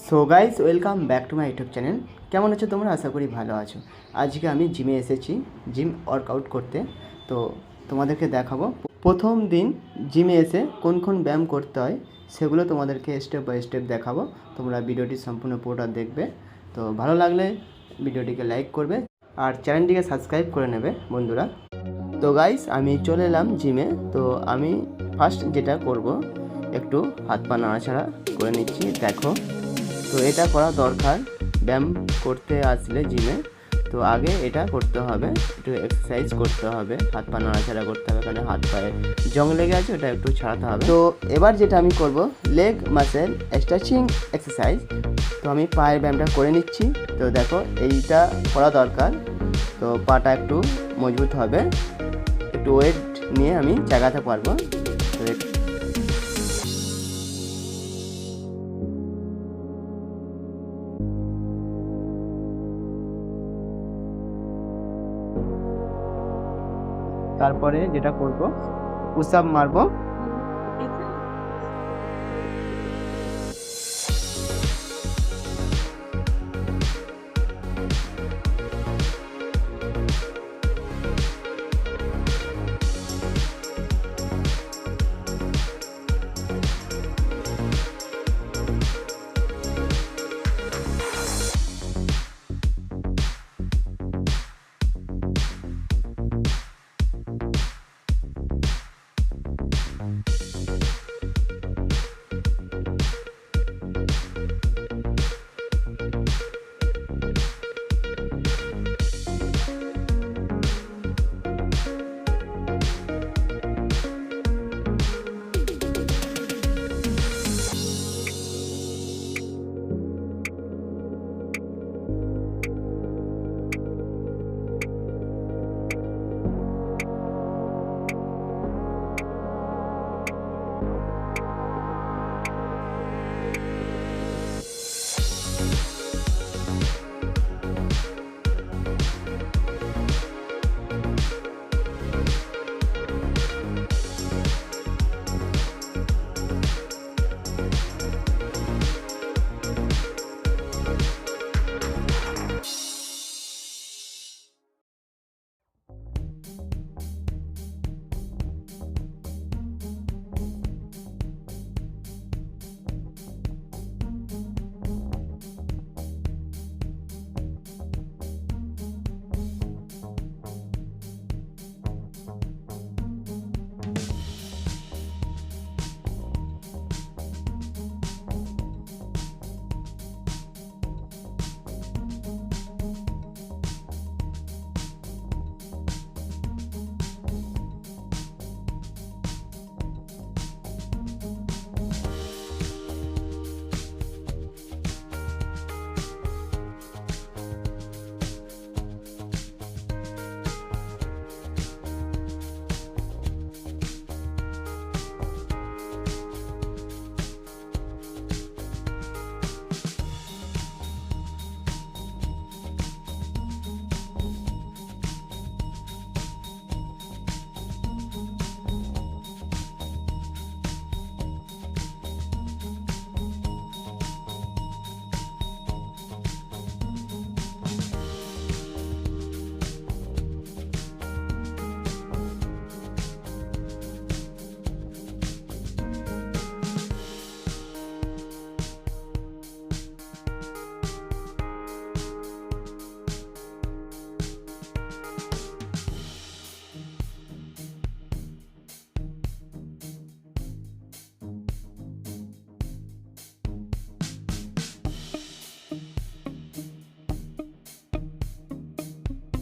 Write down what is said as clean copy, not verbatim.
So guys, welcome back to my YouTube channel. কেমন আছো তোমরা? আশা করি ভালো আছো। আজকে আমি জিমে এসেছি জিম ওয়ার্কআউট করতে। তো তোমাদেরকে দেখাবো প্রথম দিন জিমে এসে কোন কোন ব্যায়াম করতে হয়, সেগুলো তোমাদেরকে স্টেপ বাই স্টেপ দেখাবো। তোমরা ভিডিওটি সম্পূর্ণ পুরোটা দেখবে। তো ভালো লাগলে ভিডিওটিকে লাইক করবে আর চ্যানেলটিকে সাবস্ক্রাইব করে নেবে বন্ধুরা। তো গাইস, আমি চলে এলাম জিমে। তো আমি ফার্স্ট যেটা করব, একটু হাত পা নাড়াচাড়া করে নিচ্ছি। দেখো, তো এটা করা দরকার ব্যায়াম করতে আসলে জিমে। তো আগে এটা করতে হবে, একটু এক্সারসাইজ করতে হবে, হাত পা নাড়াচাড়া করতে হবে, কারণ হাত পায়ে জং লেগে আছে, ওটা একটু ছাড়াতে হবে। তো এবার যেটা আমি করব, লেগ মাসেল স্ট্রেচিং এক্সারসাইজ। তো আমি পায়ের ব্যায়ামটা করে নিচ্ছি। তো দেখো, এইটা করা দরকার। তো পাটা একটু মজবুত হবে, একটু ওয়েট নিয়ে আমি জাগাতে পারবো। তো তারপরে যেটা করব, পুশ আপ মারবো